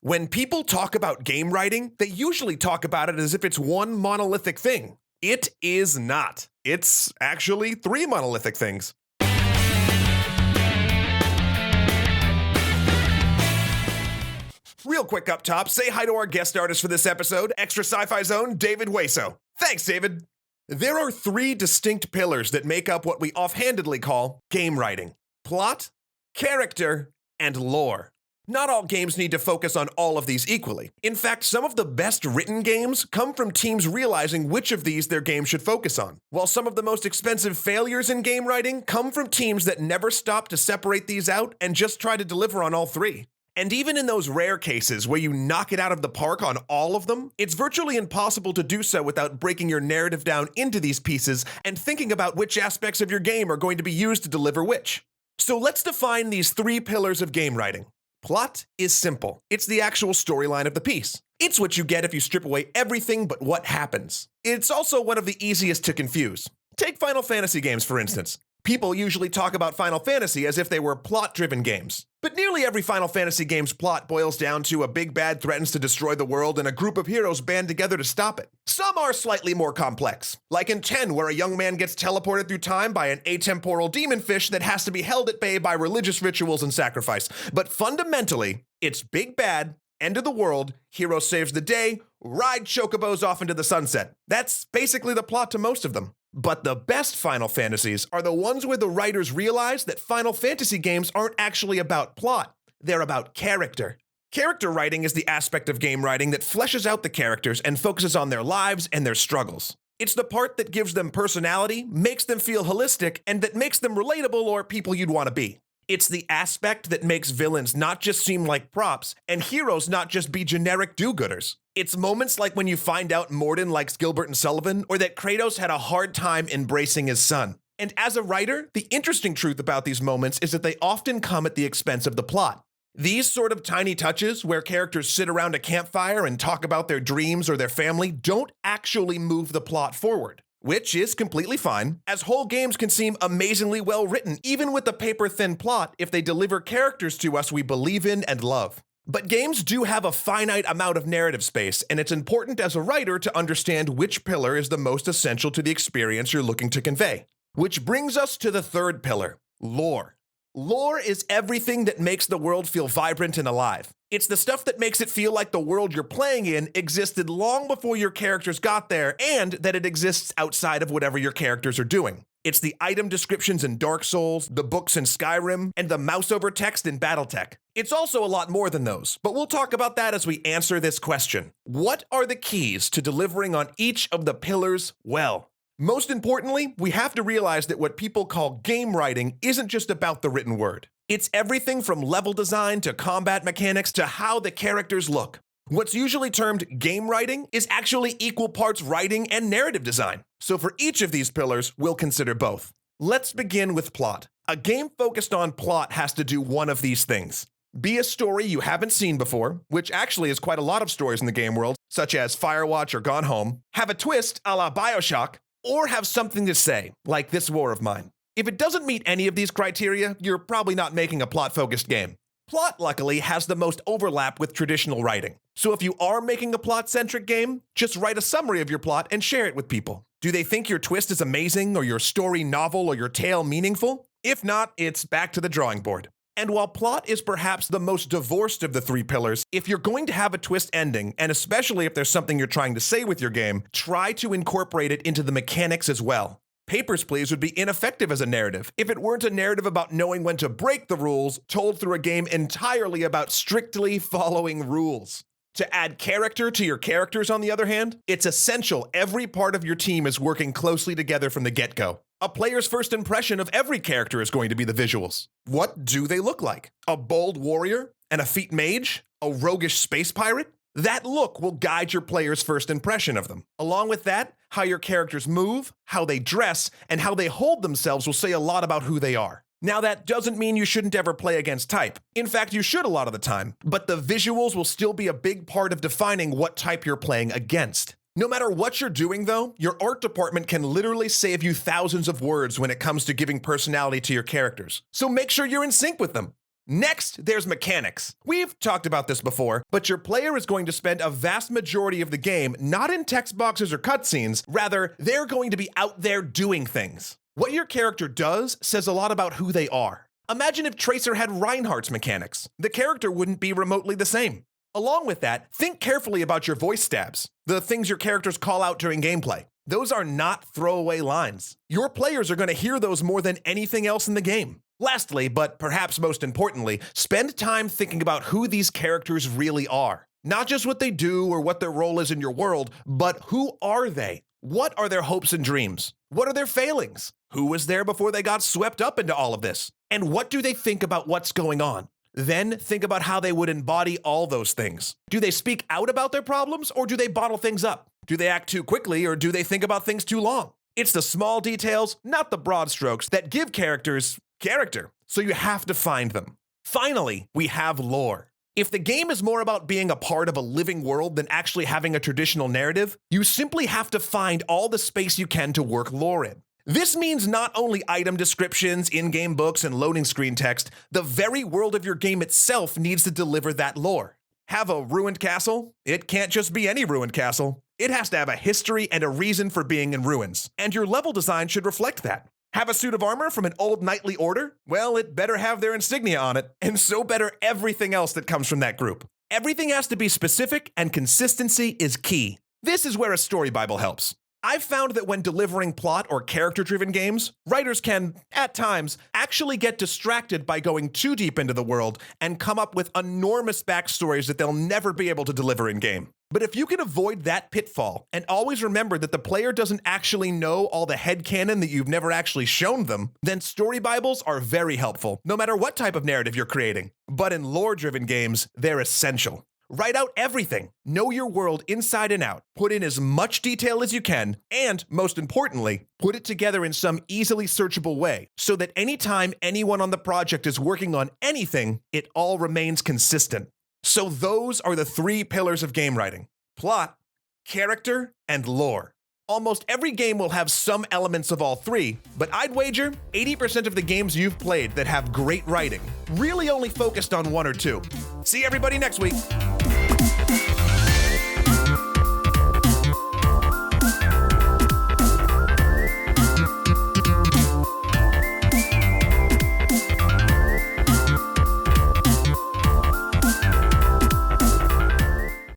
When people talk about game writing, they usually talk about it as if it's one monolithic thing. It is not. It's actually three monolithic things. Real quick up top, say hi to our guest artist for this episode, Extra Sci-Fi Zone, David Hueso. Thanks, David. There are three distinct pillars that make up what we offhandedly call game writing: plot, character, and lore. Not all games need to focus on all of these equally. In fact, some of the best written games come from teams realizing which of these their game should focus on, while some of the most expensive failures in game writing come from teams that never stop to separate these out and just try to deliver on all three. And even in those rare cases where you knock it out of the park on all of them, it's virtually impossible to do so without breaking your narrative down into these pieces and thinking about which aspects of your game are going to be used to deliver which. So let's define these three pillars of game writing. Plot is simple. It's the actual storyline of the piece. It's what you get if you strip away everything but what happens. It's also one of the easiest to confuse. Take Final Fantasy games, for instance. People usually talk about Final Fantasy as if they were plot-driven games. But nearly every Final Fantasy game's plot boils down to a big bad threatens to destroy the world and a group of heroes band together to stop it. Some are slightly more complex, like in 10, where a young man gets teleported through time by an atemporal demon fish that has to be held at bay by religious rituals and sacrifice. But fundamentally, it's big bad, end of the world, hero saves the day, ride chocobos off into the sunset. That's basically the plot to most of them. But the best Final Fantasies are the ones where the writers realize that Final Fantasy games aren't actually about plot, they're about character. Character writing is the aspect of game writing that fleshes out the characters and focuses on their lives and their struggles. It's the part that gives them personality, makes them feel holistic, and that makes them relatable or people you'd want to be. It's the aspect that makes villains not just seem like props, and heroes not just be generic do-gooders. It's moments like when you find out Mordin likes Gilbert and Sullivan, or that Kratos had a hard time embracing his son. And as a writer, the interesting truth about these moments is that they often come at the expense of the plot. These sort of tiny touches, where characters sit around a campfire and talk about their dreams or their family, don't actually move the plot forward. Which is completely fine, as whole games can seem amazingly well written, even with a paper-thin plot, if they deliver characters to us we believe in and love. But games do have a finite amount of narrative space, and it's important as a writer to understand which pillar is the most essential to the experience you're looking to convey. Which brings us to the third pillar: lore. Lore is everything that makes the world feel vibrant and alive. It's the stuff that makes it feel like the world you're playing in existed long before your characters got there, and that it exists outside of whatever your characters are doing. It's the item descriptions in Dark Souls, the books in Skyrim, and the mouse over text in BattleTech. It's also a lot more than those, but we'll talk about that as we answer this question. What are the keys to delivering on each of the pillars well? Most importantly, we have to realize that what people call game writing isn't just about the written word. It's everything from level design to combat mechanics to how the characters look. What's usually termed game writing is actually equal parts writing and narrative design. So for each of these pillars, we'll consider both. Let's begin with plot. A game focused on plot has to do one of these things: be a story you haven't seen before, which actually is quite a lot of stories in the game world, such as Firewatch or Gone Home, have a twist a la BioShock, or have something to say, like this war of mine. If it doesn't meet any of these criteria, you're probably not making a plot-focused game. Plot, luckily, has the most overlap with traditional writing. So if you are making a plot-centric game, just write a summary of your plot and share it with people. Do they think your twist is amazing, or your story novel, or your tale meaningful? If not, it's back to the drawing board. And while plot is perhaps the most divorced of the three pillars, if you're going to have a twist ending, and especially if there's something you're trying to say with your game, try to incorporate it into the mechanics as well. Papers, Please would be ineffective as a narrative if it weren't a narrative about knowing when to break the rules, told through a game entirely about strictly following rules. To add character to your characters, on the other hand, it's essential every part of your team is working closely together from the get-go. A player's first impression of every character is going to be the visuals. What do they look like? A bold warrior? An effete mage? A roguish space pirate? That look will guide your player's first impression of them. Along with that, how your characters move, how they dress, and how they hold themselves will say a lot about who they are. Now, that doesn't mean you shouldn't ever play against type. In fact, you should a lot of the time, but the visuals will still be a big part of defining what type you're playing against. No matter what you're doing, though, your art department can literally save you thousands of words when it comes to giving personality to your characters. So make sure you're in sync with them. Next, there's mechanics. We've talked about this before, but your player is going to spend a vast majority of the game not in text boxes or cutscenes, rather, they're going to be out there doing things. What your character does says a lot about who they are. Imagine if Tracer had Reinhardt's mechanics. The character wouldn't be remotely the same. Along with that, think carefully about your voice stabs, the things your characters call out during gameplay. Those are not throwaway lines. Your players are going to hear those more than anything else in the game. Lastly, but perhaps most importantly, spend time thinking about who these characters really are. Not just what they do or what their role is in your world, but who are they? What are their hopes and dreams? What are their failings? Who was there before they got swept up into all of this? And what do they think about what's going on? Then think about how they would embody all those things. Do they speak out about their problems or do they bottle things up? Do they act too quickly or do they think about things too long? It's the small details, not the broad strokes, that give characters character, so you have to find them. Finally, we have lore. If the game is more about being a part of a living world than actually having a traditional narrative, you simply have to find all the space you can to work lore in. This means not only item descriptions, in-game books, and loading screen text, the very world of your game itself needs to deliver that lore. Have a ruined castle? It can't just be any ruined castle. It has to have a history and a reason for being in ruins, and your level design should reflect that. Have a suit of armor from an old knightly order? Well, it better have their insignia on it, and so better everything else that comes from that group. Everything has to be specific, and consistency is key. This is where a story Bible helps. I've found that when delivering plot or character-driven games, writers can, at times, actually get distracted by going too deep into the world and come up with enormous backstories that they'll never be able to deliver in-game. But if you can avoid that pitfall and always remember that the player doesn't actually know all the headcanon that you've never actually shown them, then story Bibles are very helpful, no matter what type of narrative you're creating. But in lore-driven games, they're essential. Write out everything. Know your world inside and out. Put in as much detail as you can, and, most importantly, put it together in some easily searchable way, so that anytime anyone on the project is working on anything, it all remains consistent. So those are the three pillars of game writing: plot, character, and lore. Almost every game will have some elements of all three, but I'd wager 80% of the games you've played that have great writing really only focused on one or two. See everybody next week.